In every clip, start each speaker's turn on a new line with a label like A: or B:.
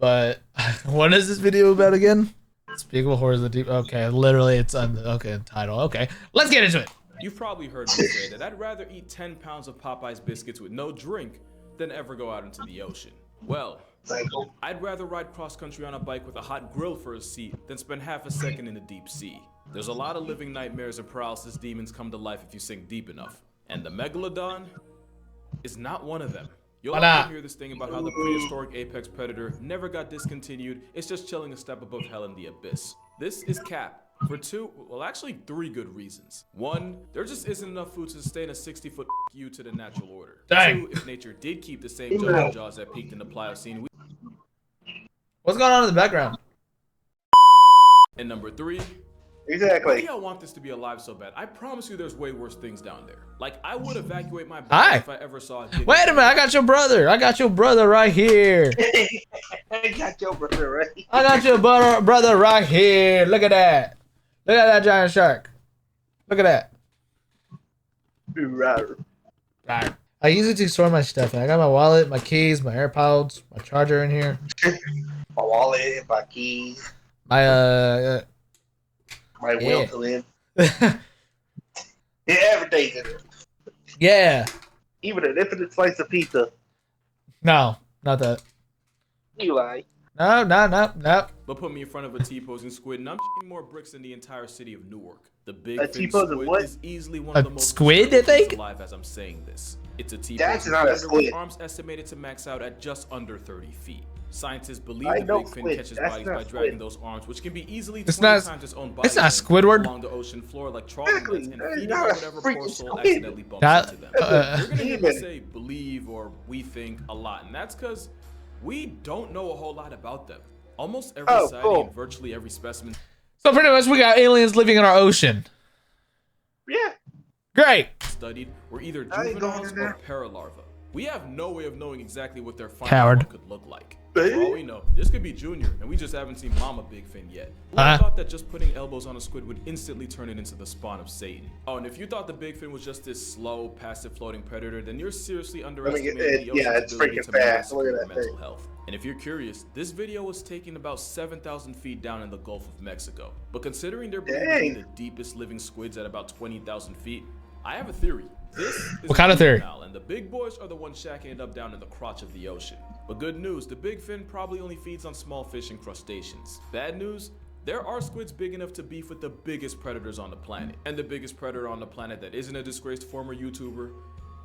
A: But what is this video about again? Unspeakable Horrors of the Deep. Okay, literally, it's on the title. Okay, let's get into it.
B: You've probably heard me say that I'd rather eat 10 pounds of Popeye's biscuits with no drink than ever go out into the ocean. Well, I'd rather ride cross-country on a bike with a hot grill for a seat than spend half a second in the deep sea. There's a lot of living nightmares and paralysis demons come to life if you sink deep enough. And the Megalodon is not one of them. You'll often hear this thing about how the prehistoric apex predator never got discontinued. It's just chilling a step above hell in the abyss. This is cap. For three good reasons. One, there just isn't enough food to sustain a 60-foot you to the natural order.
A: Dang.
B: Two, if nature did keep the same jungle jaws that peaked in the Pliocene.
A: What's going on in the background?
B: And number three,
C: exactly.
B: why do y'all want this to be alive so bad? I promise you there's way worse things down there. Like, I would evacuate my body if I ever saw a kid.
A: Wait a minute, I got your brother. I got your brother right here.
C: I got your brother right.
A: I got your brother right here. Look at that. Look at that giant shark. Look at that. Right. I use it to store my stuff. I got my wallet, my keys, my AirPods, my charger in here.
C: My wallet, my keys.
A: My
C: my will to live. Yeah, everything's in it.
A: Yeah.
C: Even an infinite slice of pizza.
A: No, not that.
C: You lie.
A: No.
B: But put me in front of a T-posing squid and I'm shooting more bricks than the entire city of Newark. The big
C: A
B: fin
C: T-posing
B: squid
C: what?
B: is easily one of the most
A: squid, I think?
B: alive as I'm saying this. It's a
C: That's
B: T-posing
C: not a
B: predator
C: squid.
B: with arms estimated to max out at just under 30 feet. Scientists believe
C: I
B: the
C: know
B: big fin
C: squid.
B: catches
C: That's
B: bodies
C: not
B: by
C: squid.
B: dragging those arms, which can be easily
A: It's
B: 20
A: not-
B: times its own body
A: it's not
B: length
A: Squidward.
B: along the ocean floor like trawling
C: Exactly.
B: nets and
C: That is
B: feeding
C: not
B: on
C: a
B: whatever
C: freaking
B: poor soul
C: squid.
B: accidentally bumps
A: That-
B: into them.
A: uh,
B: You're gonna hear me
C: Demon.
B: say believe or we think a lot, and that's because we don't know a whole lot about them. Almost every sighting
C: cool.
B: and virtually every specimen
A: So pretty much we got aliens living in our ocean.
C: Yeah.
A: Great.
B: studied were either
C: I ain't going
B: juveniles
C: in
B: or
C: there.
B: paralarvae. We have no way of knowing exactly what their final
A: Coward.
B: form could look like. For all we know, this could be Junior, and we just haven't seen Mama Big Fin yet. I thought that just putting elbows on a squid would instantly turn it into the spawn of Satan. Oh, and if you thought the Big Fin was just this slow, passive floating predator, then you're seriously underestimating the ocean's
C: it's
B: ability
C: freaking
B: to
C: fast. Look
B: massacre
C: at
B: your
C: that
B: mental
C: thing.
B: health. And if you're curious, this video was taken about 7,000 feet down in the Gulf of Mexico. But considering they're believed to be
C: Dang.
B: the deepest living squids at about 20,000 feet, I have a theory. This is
A: What kind of theory?
B: juvenile, and the big boys are the ones shacking it up down in the crotch of the ocean. But good news, the big fin probably only feeds on small fish and crustaceans. Bad news, there are squids big enough to beef with the biggest predators on the planet. And the biggest predator on the planet that isn't a disgraced former YouTuber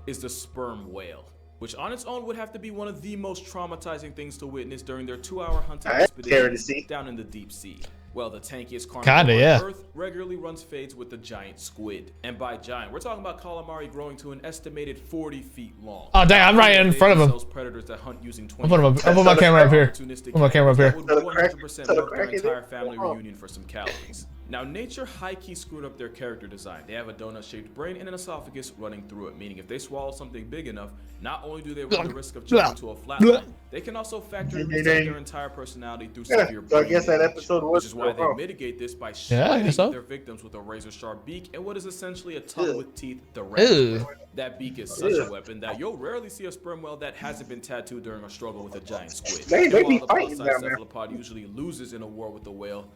B: is the sperm whale, which on its own would have to be one of the most traumatizing things to witness during their 2-hour hunting
C: That's scary to
B: expedition
C: see.
B: down in the deep sea. Well, the tankiest carnivore
A: Kinda, yeah.
B: on Earth regularly runs fades with the giant squid. And by giant, we're talking about calamari growing to an estimated 40 feet long.
A: Oh, dang, I'm right in front of him.
B: Those predators that hunt using
A: I'll put my camera up here.
B: opportunistic
A: Put my camera up here.
B: that would
C: So the crack-
B: 100%
C: so the
B: milk their
C: crack in it?
B: entire family
C: Oh.
B: reunion for some calories. Now, nature high-key screwed up their character design. They have a donut-shaped brain and an esophagus running through it, meaning if they swallow something big enough, not only do they run the risk of jumping to a flatline, they can also factor in their entire personality through
C: Yeah,
B: severe
C: so I
B: brain
C: guess that
B: damage,
C: episode was
B: which is why they
C: wrong.
B: mitigate this by
A: Yeah, I
B: shredding
A: guess so.
B: their victims with a razor-sharp beak and what is essentially a tongue
C: Ew.
B: with teeth, the
A: Ew.
B: rat. That beak is such a
C: Ew.
B: weapon that you'll rarely see a sperm whale that hasn't been tattooed during a struggle with a giant squid.
C: They
B: And
C: be
B: while the
C: fighting
B: plus-size
C: down there.
B: cephalopod usually loses in a war with the whale,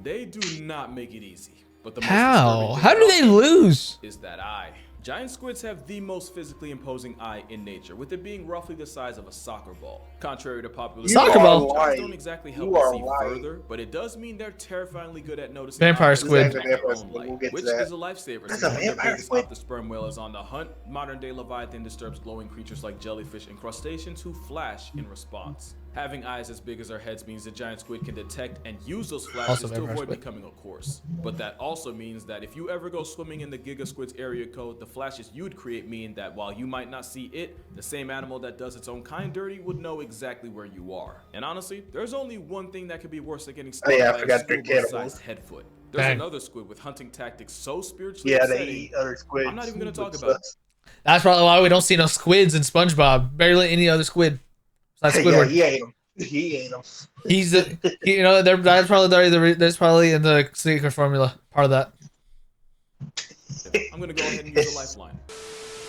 B: they do not make it easy. But the most
A: How?
B: disturbing thing
A: How do
B: about
A: they
B: it
A: lose?
B: is that eye. Giant squids have the most physically imposing eye in nature, with it being roughly the size of a soccer ball. Contrary to popular
A: Soccer ball?
B: giants don't exactly help
C: You
B: us
C: are
B: see
C: lying.
B: further, but it does mean they're terrifyingly good at noticing
A: Vampire
B: objects
A: squid.
B: in their
C: Vampire
B: own
C: squid,
B: light,
C: we'll get to
B: which
C: that.
B: is a lifesaver.
C: That's
B: Since
C: a
B: one of the
C: vampire
B: biggest
C: squid?
B: of the sperm whale is on the hunt, modern-day Leviathan disturbs glowing creatures like jellyfish and crustaceans who flash in response. Having eyes as big as our heads means the giant squid can detect and use those flashes
A: Also
B: to
A: vampire
B: avoid
A: squid.
B: becoming a corpse. But that also means that if you ever go swimming in the Giga Squid's area code, the flashes you'd create mean that while you might not see it, the same animal that does its own kind dirty would know exactly where you are. And honestly, there's only one thing that could be worse than getting stung
C: yeah, I
B: by a
C: forgot they're
B: school-sized headfoot. There's
A: Dang.
B: another squid with hunting tactics so spiritually
C: Yeah, they
B: upsetting,
C: eat other squids.
B: I'm not even gonna talk
C: Which
B: about it.
C: sucks.
A: That's probably why we don't see no squids in SpongeBob. Barely any other squid. Besides
C: Yeah,
A: Squidward.
C: he ate them. He ate them.
A: He's the, you know, that's probably in the secret formula. Part of that.
B: I'm gonna go ahead and use a lifeline.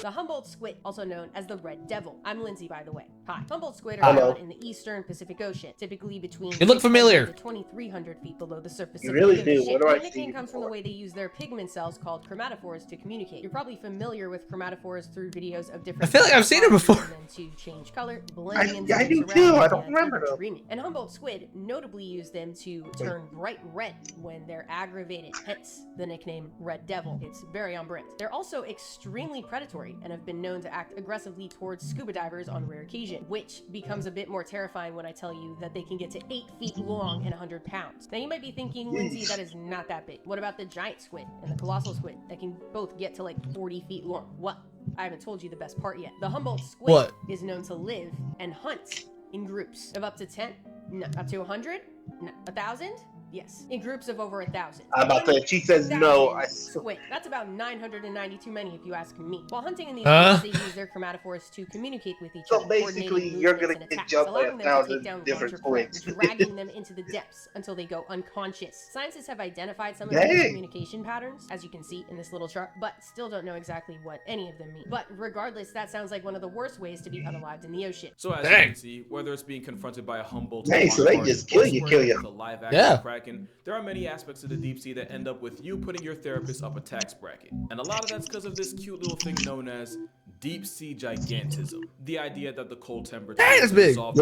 D: The Humboldt squid, also known as the red devil. I'm Lindsay, by the way. Hi. Humboldt squid
A: Hi.
D: are found in the eastern Pacific Ocean, typically between
A: You look
D: 600
A: familiar.
D: to 2,300 feet below the surface
C: You
D: of
C: really
D: the
C: do.
D: ocean.
C: What do I
D: Their
C: see
D: nickname
C: you
D: comes from the
C: for?
D: way they use their pigment cells called chromatophores to communicate. You're probably familiar with chromatophores through videos of different.
A: I feel like I've seen it before.
D: And then to change color, blending
C: I do
D: into
C: too. I
D: surroundings,
C: don't
D: and
C: remember
D: even
C: them.
D: dreaming. And Humboldt squid notably use them to turn bright red when they're aggravated, hence the nickname Red Devil. It's very on brand. They're also extremely predatory and have been known to act aggressively towards scuba divers on rare occasion, which becomes a bit more terrifying when I tell you that they can get to 8 feet long and 100 pounds. Now you might be thinking, Lindsay, that is not that big. What about the giant squid and the colossal squid that can both get to like 40 feet long? Well, I haven't told you the best part yet. The Humboldt squid
A: What?
D: is known to live and hunt in groups of up to 10, no, up to 100, no, 1,000, yes, in groups of over 1,000.
C: I'm about to. She says no. I
D: Squid. That's about 990 too many if you ask me. While hunting in these
A: Huh?
D: groups, they use their chromatophores to communicate with each
C: So
D: other.
C: basically,
D: coordinating
C: you're
D: movements
C: gonna
D: and
C: get
D: attacks,
C: jumped by
D: allowing them to
C: 1,000
D: take down
C: different
D: larger prey,
C: squids.
D: dragging them into the depths until they go unconscious. Scientists have identified some of
C: Dang.
D: these communication patterns, as you can see in this little chart, but still don't know exactly what any of them mean. But regardless, that sounds like one of the worst ways to be unalived in the ocean.
B: So as you
A: Dang.
B: can see, whether it's being confronted by a Humboldt
C: Hey, so they
B: shark
C: just
B: or
C: kill you,
B: square
C: kill you.
B: with a live
A: Yeah.
B: action kraken, there are many aspects of the deep sea that end up with you putting your therapist up a tax bracket. And a lot of that's because of this cute little thing known as deep sea gigantism. The idea that the cold temperature
A: Dang, that's big.
B: and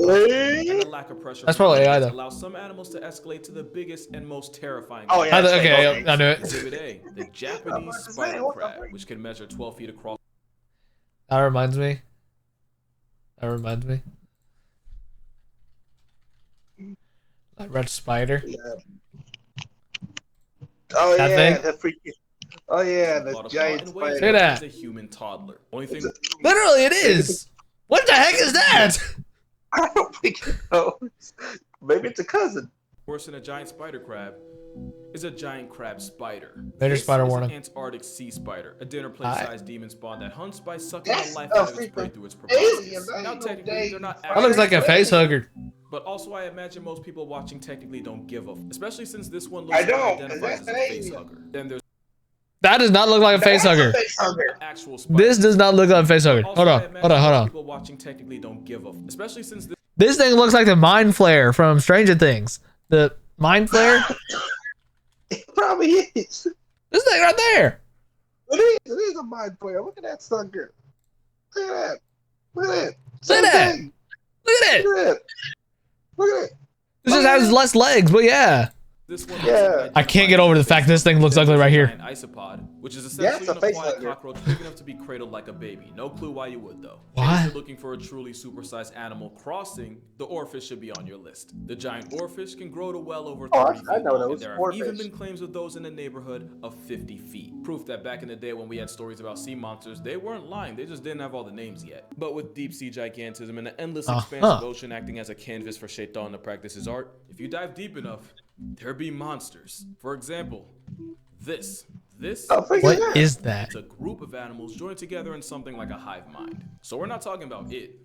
B: the lack of pressure
A: That's
B: from
A: probably AI
B: predators
A: though.
B: allows some animals to escalate to the biggest and most terrifying.
C: Oh yeah.
A: I th-
C: it's
A: okay,
C: like,
A: I knew it.
B: Exhibit A, the Japanese
C: about to say,
B: spider
C: what the
B: crab,
C: freak?
B: which can measure 12 feet across.
A: That reminds me. That reminds me. That red spider.
C: Yeah. Oh
A: That
C: yeah,
A: thing?
C: the freaking. Oh yeah, the
B: Caught
C: giant
B: in waves
C: spider.
A: Look at
B: as a human toddler. Only thing
A: Literally, it is. What the heck is that?
C: I don't think it knows. Maybe it's a cousin.
B: worse than a giant spider crab is a giant crab spider.
A: Major
B: This
A: spider
B: is
A: warning.
B: An Antarctic sea spider, a dinner
A: Hi.
B: plate-sized demon spawn that hunts by sucking
C: That's
B: the life
C: a
B: out of its prey
C: freaking
B: through its
C: alien.
B: proboscis.
C: That
B: Now
C: ain't no
B: technically
C: dang
B: they're not
A: That looks like a face hugger.
B: but also I imagine most people watching technically don't give a especially since this one
C: I
B: looks like
C: don't,
B: identifies as
C: that's
B: a
C: an
B: face
C: alien.
B: hugger. Then there's
A: That does not look like a face hugger.
C: Face hugger.
B: actual spider.
A: This does not look like a face hugger.
B: Also,
A: Hold
B: I
A: on,
B: imagine
A: hold on, hold
B: most
A: on.
B: People watching technically don't give a especially since this
A: This thing looks like the mind flare from Stranger Things. The mind flare.
C: It probably is.
A: This thing right there.
C: It is a mind player. Look at that sucker. Look at that. Look at that.
A: Look at that.
C: Thing.
A: Look at it.
C: Look at that. Look at it.
A: This just has less legs, but yeah.
B: This one
C: Yeah.
A: I can't get over the fact this thing looks ugly right here.
B: An isopod, which is
C: Yeah,
B: essentially
C: it's a
B: an
C: face
B: aquatic
C: hugger.
B: cockroach big enough to be cradled like a baby. No clue why you would though.
A: What?
B: And if you're looking for a truly supersized animal crossing, the oarfish should be on your list. The giant oarfish can grow to well over 30 feet
C: I know
B: long,
C: those.
B: and there have even
C: Oarfish.
B: been claims of those in the neighborhood of 50 feet. Proof that back in the day when we had stories about sea monsters, they weren't lying, they just didn't have all the names yet. But with deep sea gigantism and the endless expanse of ocean acting as a canvas for Shaitan to practice his art, if you dive deep enough, there be monsters. For example, this
C: Oh, freaking
A: What
C: yeah.
A: is that?
B: it's a group of animals joined together in something like a hive mind. So we're not talking about it.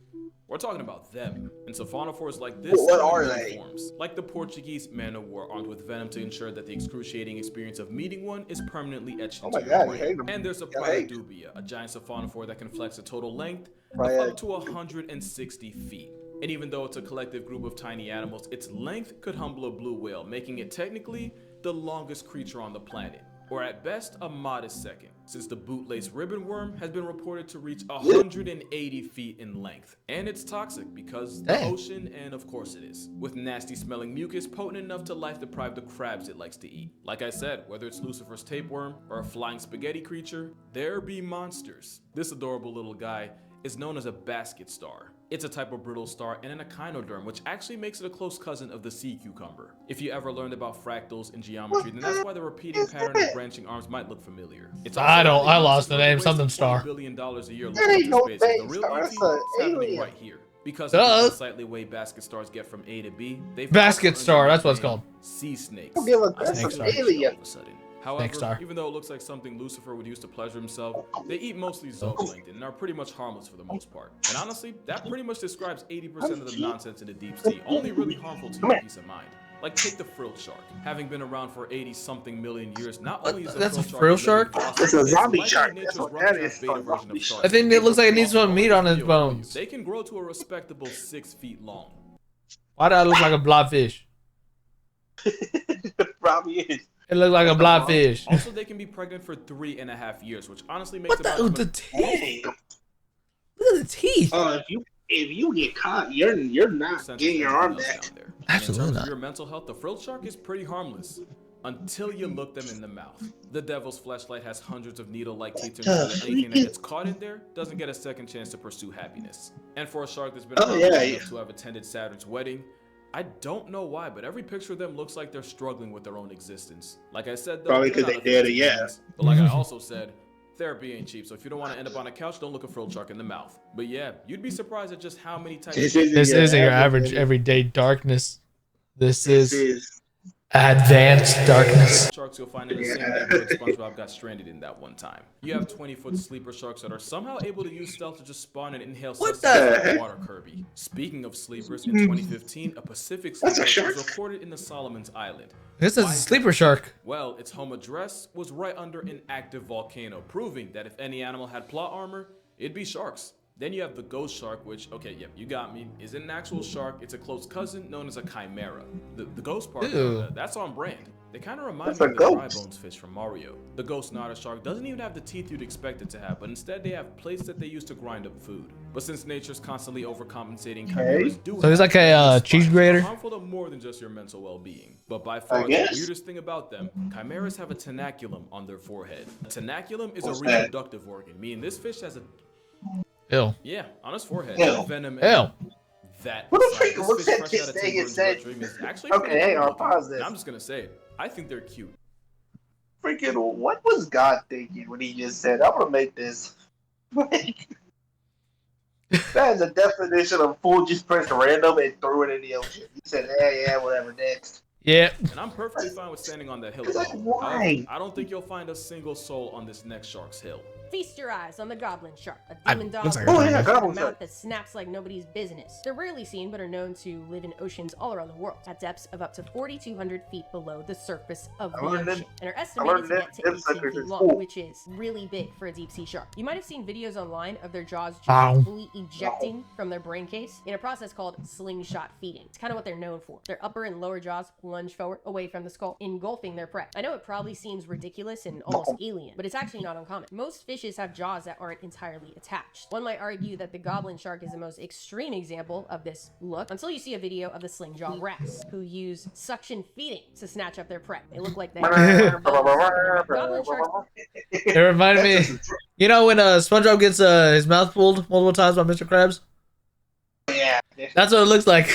B: We're talking about them. And sophonophores like this
C: What
B: come in
C: are
B: many
C: they?
B: forms. Like the Portuguese man of war armed with venom to ensure that the excruciating experience of meeting one is permanently etched
C: Oh
B: into
C: my
B: your
C: God,
B: brain.
C: I hate 'em.
B: And there's a
C: Yeah, I
B: Playa
C: hate 'em.
B: dubia, a giant sophonophore that can flex a total length of
C: Playa-
B: up to 160 feet. And even though it's a collective group of tiny animals, its length could humble a blue whale, making it technically the longest creature on the planet. Or at best, a modest second, since the bootlace ribbon worm has been reported to reach 180 feet in length. And it's toxic because the
A: Dang.
B: ocean, and of course it is, with nasty smelling mucus potent enough to life deprive the crabs it likes to eat. Like I said, whether it's Lucifer's tapeworm or a flying spaghetti creature, there be monsters. This adorable little guy is known as a basket star. It's a type of brittle star and an echinoderm, which actually makes it a close cousin of the sea cucumber. If you ever learned about fractals and geometry, then that's why the repeating pattern of branching arms might look familiar. It's also
A: I don't-
B: why they
A: I
B: use
A: lost
B: this
A: the name,
B: waste
A: something
B: of
A: star.
B: $20 billion a year
C: That
B: looking
C: ain't
B: into
C: no
B: space. The
C: base
B: real
C: star,
B: ET
C: that's
B: is
C: a
B: happening
C: alien.
B: right here. Because
A: Duh.
B: of the slightly way basket stars get from A to B, they've
A: Basket
B: also earned
A: star,
B: the
A: that's what it's
B: nickname
A: called.
B: Sea snakes.
C: Don't give a
B: I
C: crap
B: think
A: for
B: it's
C: alien.
B: all of a sudden. However,
A: star.
B: even though it looks like something Lucifer would use to pleasure himself, they eat mostly zooplankton and are pretty much harmless for the most part. And honestly, that pretty much describes 80% of the nonsense in the deep sea, only really harmful to your peace of mind. Like take the frilled shark. Having been around for 80-something million years, not only is
A: That's a
B: frilled
A: frill shark?
C: It's a zombie
B: likely
C: shark.
B: nature's
C: That's what
B: rough
C: that
B: draft
C: is.
B: beta version of shark.
A: I think it looks like it needs some meat on its bones.
B: They can grow to a respectable 6 feet long.
A: Why do I look like a blobfish?
C: Probably is.
A: It looks like a blobfish.
B: Also, they can be pregnant for 3.5 years, which honestly makes
A: What
B: about
A: the? The teeth? Look at the teeth.
C: Oh, if you get caught, you're not getting your arm back.
A: Absolutely
B: in terms
A: not.
B: of your mental health, the frilled shark is pretty harmless until you look them in the mouth. The devil's fleshlight has hundreds of needle-like teeth, and anything that gets caught in there doesn't get a second chance to pursue happiness. And for a shark that's been around long enough to have attended Saturn's wedding, I don't know why, but every picture of them looks like they're struggling with their own existence. Like I said, though,
C: Probably because they did it, yeah.
B: But like I also said, therapy ain't cheap, so if you don't want to end up on a couch, don't look a frilled shark in the mouth. But yeah, you'd be surprised at just how many types
A: This isn't your average everyday darkness. This is advanced darkness.
B: Sharks you'll find in the same neighborhood SpongeBob got stranded in that one time. You have 20-foot sleeper sharks that are somehow able to use stealth to just spawn and inhale sustenance from water Kirby. Speaking of sleepers, in 2015, a Pacific sleeper was recorded in the Solomons Island.
A: This is a sleeper shark.
B: Well, its home address was right under an active volcano, proving that if any animal had plot armor, it'd be sharks. Then you have the ghost shark, which, okay, yep, you got me, isn't an actual shark. It's a close cousin known as a chimera. The ghost part, that's on brand. They kind of remind me of the dry bones fish from Mario. The ghost otter shark doesn't even have the teeth you'd expect it to have, but instead they have plates that they use to grind up food. But since nature's constantly overcompensating, chimeras do
A: so he's like a cheese grater?
B: Harmful to more than just your mental well-being. But by far the weirdest thing about them, chimeras have a tenaculum on their forehead. A tenaculum is a reproductive organ, meaning this fish has a
A: Ew.
B: Yeah, on his forehead. Venom.
A: Ew.
B: That.
C: What the freak looks at this thing and said, okay, hang on, pause this.
B: I'm just gonna say it. I think they're cute.
C: Freaking, what was God thinking when he just said, I'm gonna make this? Like, that is a definition of fool just pressed random and threw it in the ocean. He said, yeah, whatever, next.
A: Yeah.
B: And I'm perfectly fine with standing on that hill.
C: Like, why?
B: I don't think you'll find a single soul on this next shark's hill.
D: Feast your eyes on the goblin shark, a demon dog
A: looks like
D: with
A: a
D: a
C: goblin
D: mouth
C: shark.
D: that snaps like nobody's business. They're rarely seen, but are known to live in oceans all around the world, at depths of up to 4,200 feet below the surface of the ocean, and are estimated to get to 18 feet long, which is really big for a deep sea shark. You might have seen videos online of their jaws just fully ejecting from their brain case in a process called slingshot feeding. It's kind of what they're known for. Their upper and lower jaws plunge forward away from the skull, engulfing their prey. I know it probably seems ridiculous and almost alien, but it's actually not uncommon. Most fishes have jaws that aren't entirely attached. One might argue that the goblin shark is the most extreme example of this look, until you see a video of the sling jaw wrasse, who use suction feeding to snatch up their prey. They look like they goblin sharks.
A: It reminded me, you know, when SpongeBob gets his mouth pulled multiple times by Mr. Krabs?
C: Yeah.
A: That's what it looks like.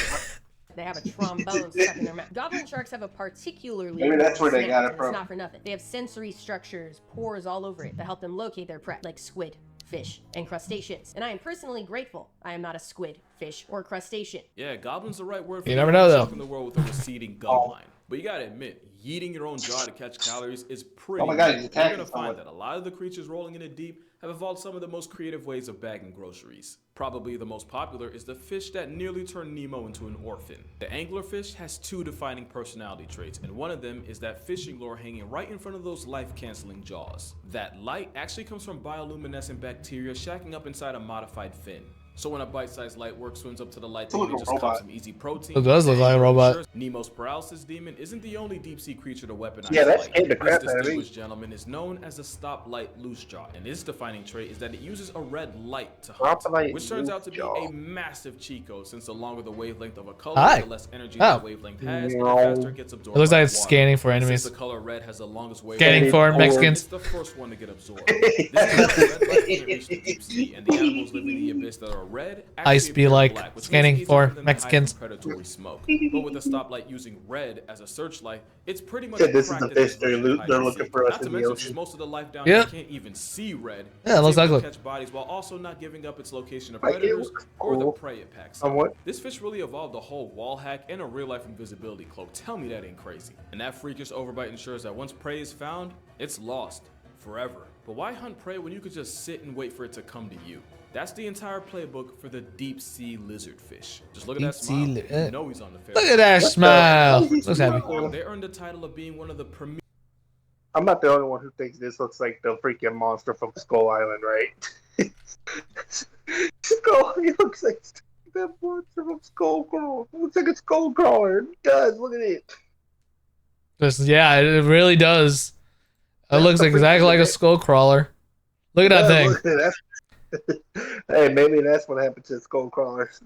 D: They have a trombone stuck in their mouth. Goblin sharks have a particularly
C: Maybe that's where they got it
D: it's
C: from.
D: not for nothing. They have sensory structures, pores all over it that help them locate their prey, like squid, fish, and crustaceans. And I am personally grateful I am not a squid, fish, or crustacean.
B: Yeah, goblin's the right word for
A: You never know, though.
B: in the world with a receding gum line. But you gotta admit, eating your own jaw to catch calories is pretty.
C: Oh my God,
B: cool.
C: he's
B: You're
C: attacking
B: gonna find
C: someone.
B: that a lot of the creatures rolling in it deep have evolved some of the most creative ways of bagging groceries. Probably the most popular is the fish that nearly turned Nemo into an orphan. The anglerfish has two defining personality traits, and one of them is that fishing lure hanging right in front of those life-canceling jaws. That light actually comes from bioluminescent bacteria shacking up inside a modified fin. So when a bite-sized light work swims up to the light, they
C: Looks
B: can
C: like a
B: just cut
C: robot.
B: some easy protein.
A: It does look like a robot.
B: Nemo's paralysis demon isn't the only deep-sea creature to weaponize
C: Yeah, that
B: light.
C: scared the crap
B: This
C: out of me.
B: distinguished gentleman is known as the stoplight loosejaw, and his defining trait is that it uses a red light to hunt,
C: Stoplight
B: which turns out to be
C: loosejaw.
B: a massive cheat code, since the longer the wavelength of a color,
A: Hi.
B: the less energy
A: Oh.
B: that wavelength has, and the faster it gets absorbed
A: It looks
B: by
A: like it's
B: water.
A: scanning for
B: Since
A: enemies.
B: the color red has the longest
A: Scanning
B: wavelength,
A: for
C: Or-
A: Mexicans.
B: it's the first one to get absorbed. This is why red light can't reach the deep sea, and the animals living in the abyss that are red
A: Ice be
B: appear
A: like
B: black, which makes it
A: scanning
B: easier
A: for
B: them to hide
A: Mexicans.
B: from predatory smoke. But with a stoplight using red as a searchlight, it's pretty much
C: Said this is the
B: practice
C: fish they're
B: version of
C: they're
B: hide and
C: looking
B: seek.
C: for us
B: Not to
C: in the
B: mention,
C: ocean.
B: most of the life down
A: Yeah.
B: here can't even see red.
A: Yeah, it looks
B: It's able
A: ugly.
B: to catch bodies while also not giving up its location to
C: Like, it
B: predators
C: looks
B: or the
C: cool.
B: prey it packs.
C: Somewhat.
B: This fish really evolved a whole wall hack and a real-life invisibility cloak. Tell me that ain't crazy. And that freakish overbite ensures that once prey is found, it's lost forever. But why hunt prey when you could just sit and wait for it to come to you? That's the entire playbook for the deep sea lizardfish. Just look at that smile. You know he's on the fair.
A: Look at that smile. Looks happy.
B: They earned the title of being one of the premier.
C: I'm not the only one who thinks this looks like the freaking monster from Skull Island, right? It looks like that monster from Skull Crawler. It looks like a skull crawler. It does. Look at it.
A: Yeah, it really does. It looks exactly like a skull crawler. Look at that thing.
C: Hey, maybe that's what happened to skull crawlers.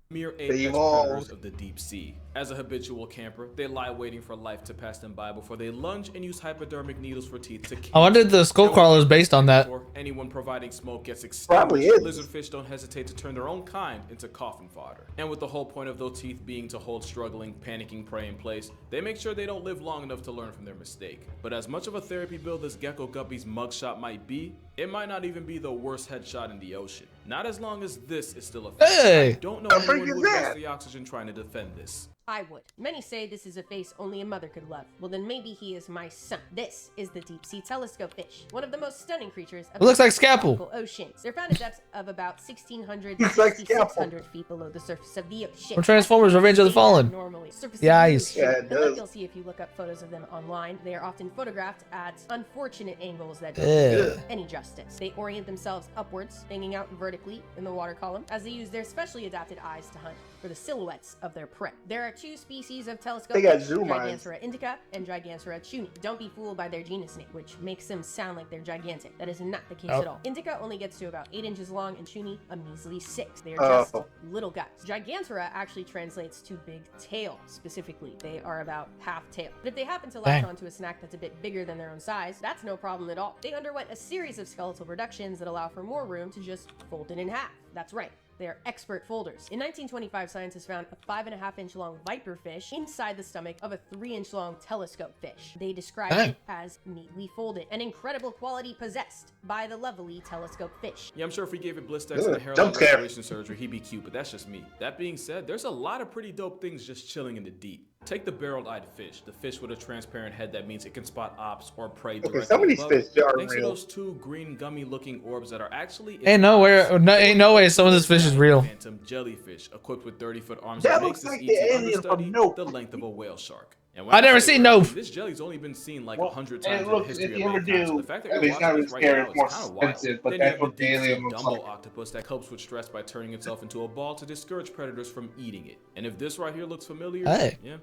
B: Mere apex predators of the deep sea. As a habitual camper, they lie waiting for life to pass them by before they lunge and use hypodermic needles for teeth to kill.
A: I wonder if the skull crawler is based on that.
B: Anyone providing smoke gets extinguished.
C: Probably is.
B: Lizardfish don't hesitate to turn their own kind into coffin fodder. And with the whole point of those teeth being to hold struggling, panicking prey in place, they make sure they don't live long enough to learn from their mistake. But as much of a therapy build as Gecko Guppy's mugshot might be, it might not even be the worst headshot in the ocean. Not as long as this is still a fact.
A: Hey!
B: I don't know anyone who would waste the oxygen trying to defend this.
D: I would. Many say this is a face only a mother could love. Well, then maybe he is my son. This is the deep sea telescope fish, one of the most stunning creatures of
A: It looks
D: the
A: like Scalpel.
D: oceans. They're found at depths of about 1,600 to
C: It's like
D: 6,600 feet below the surface of the ocean.
A: From Transformers: Revenge of the Fallen.
D: Normally, surface
A: The
D: of
A: eyes.
D: ocean.
C: Yeah, it
D: And like
C: does.
D: you'll see if you look up photos of them online, they are often photographed at unfortunate angles that
A: Ew.
D: don't do any justice. They orient themselves upwards, hanging out vertically in the water column, as they use their specially adapted eyes to hunt for the silhouettes of their prey. There are two species of telescope
C: They got
D: fish,
C: zoom eyes.
D: Gigantura indica and Gigantura chuni. Don't be fooled by their genus name, which makes them sound like they're gigantic. That is not the case at all. Indica only gets to about 8 inches long, and chuni a measly 6. They are just little guys. Gigantura actually translates to big tail, specifically. They are about half tail. But if they happen to latch
A: Dang.
D: onto a snack that's a bit bigger than their own size, that's no problem at all. They underwent a series of skeletal reductions that allow for more room to just fold it in half. That's right. They are expert folders. In 1925, scientists found a 5.5-inch long viper fish inside the stomach of a 3-inch long telescope fish. They described it as neatly folded, an incredible quality possessed by the lovely telescope fish.
B: Yeah, I'm sure if we gave it blistex and a hairline
C: jump scare.
B: restoration surgery, he'd be cute, but that's just me. That being said, there's a lot of pretty dope things just chilling in the deep. Take the barrel-eyed fish, the fish with a transparent head that means it can spot ops or prey directly
C: some of these
B: above
C: fish
B: it.
C: are
B: Thanks to
C: real.
B: those two green gummy-looking orbs that are actually
A: Ain't no way some of this fish is real.
B: Phantom jellyfish equipped with 30-foot arms
C: That
B: that makes
C: looks
B: this
C: like the
B: ET
C: alien from
B: understudy
C: Nope.
B: the length of a whale shark. And when
A: I never
B: say
A: seen
B: real,
A: Nope.
B: This jelly's only been seen like
C: Well,
B: 100
C: and
B: times in
C: look,
B: the history
C: if
B: of
C: you ever
B: mankind. So
C: do-
B: the fact that
C: I
B: you're
C: mean, it's not
B: watching
C: really
B: this right
C: scary,
B: now
C: it's
B: is
C: more
B: kind of wild.
C: expensive, but
B: Then
C: that's
B: you have
C: what
B: the
C: the
B: deep-sea
C: alien looks
B: Dumbo
C: like.
B: octopus that copes with stress by turning itself into a ball to discourage predators from eating it. And if this right here looks familiar,
A: Hey.
B: yeah,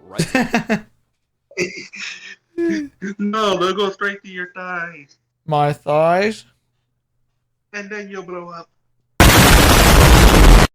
B: right.
C: No, they'll go straight to your thighs,
A: My thighs.
C: and then you'll blow up.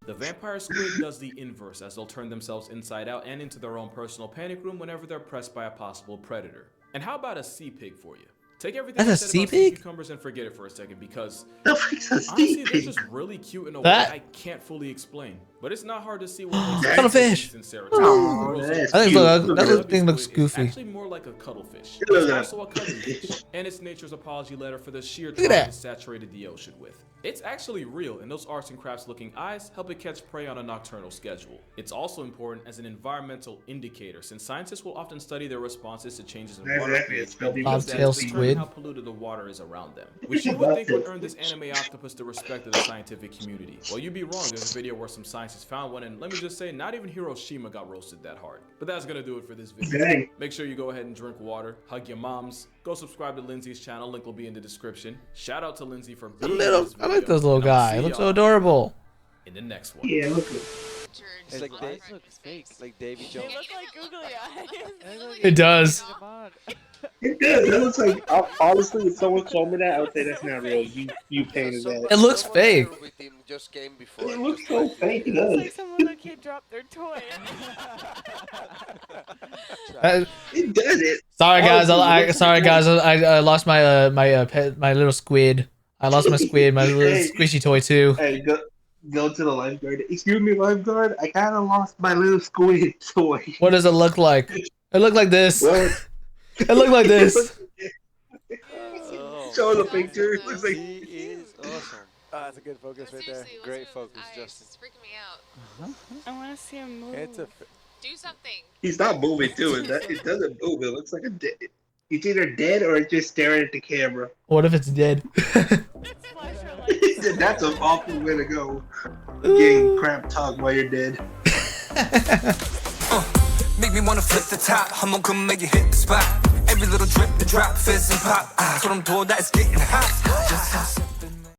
B: The vampire squid does the inverse, as they'll turn themselves inside out and into their own personal panic room whenever they're pressed by a possible predator. And how about a sea pig for you? Take everything
A: That's
B: I
A: a
B: said
A: sea
B: about sea
A: pig?
B: cucumbers and forget it for a second, because
C: The freak's a
B: honestly,
C: sea
B: they're
C: pig.
B: just really cute in a
A: That-
B: way I can't fully explain. But it's not hard to see what makes
C: That's
B: sense
A: Cuttlefish.
B: in serotonin.
C: Oh,
B: Gross
C: that's
A: I think
C: cute.
A: that
B: Chubby
A: thing looks
B: squid is
A: goofy.
B: actually more like a cuttlefish.
C: Look
B: It's
C: at
B: also a cuttlefish, and it's nature's apology letter for the sheer
A: at
B: trauma
A: that.
B: it saturated the ocean with. It's actually real, and those arts and crafts looking eyes help it catch prey on a nocturnal schedule. It's also important as an environmental indicator, since scientists will often study their responses to changes in
C: That's
B: water
C: exactly
B: pH
C: it, spelled
B: and
A: Bobtail
B: use that to determine
A: squid.
B: how polluted the water is around them, which you would think would earn this anime octopus the respect of the scientific community. Well, you'd be wrong. There's a video where some scientists found one, and let me just say, not even Hiroshima got roasted that hard. But that's gonna do it for this video.
C: Dang.
B: Make sure you go ahead and drink water, hug your moms, go subscribe to Lindsay's channel, link will be in the description. Shout out to Lindsay for being in this
A: I like
B: video,
A: this little
B: and I'll
A: guy.
B: see
A: It looks so
B: y'all
A: adorable.
B: in the next one.
C: Yeah, look at
E: It's like Dave looks fake, like Davy
F: They
E: Jones.
F: look like googly eyes.
A: It does.
E: Come on.
C: it. Does. It looks like, honestly, if someone showed me that, I would say that's not real. You painted that.
A: It looks fake.
G: Just came before.
C: It looks so fake. It
F: It's
C: does.
F: like someone that can't drop their toy.
C: It does it.
A: Sorry guys, I lost my my little squid. I lost my squid, my little squishy toy too.
C: Hey, go to the lifeguard. Excuse me, lifeguard. I kind of lost my little squid toy.
A: What does it look like? It looked like this.
C: Well,
A: It looked like this.
C: show the picture. It looks like
E: He is awesome. That's a good focus right there. Great focus, Justin.
H: It's freaking me out.
F: I want to see him move.
E: It's a.
H: Do something.
C: he's not moving too. It doesn't move. It looks like a. It's either dead or it's just staring at the camera.
A: What if it's dead?
C: That's an awful way to go. Getting crap talk while you're dead.
G: Make me wanna flip the top. I'm gonna come make you hit the spot. Every little drip, the drop, fizz and pop. So I'm told that it's getting hot.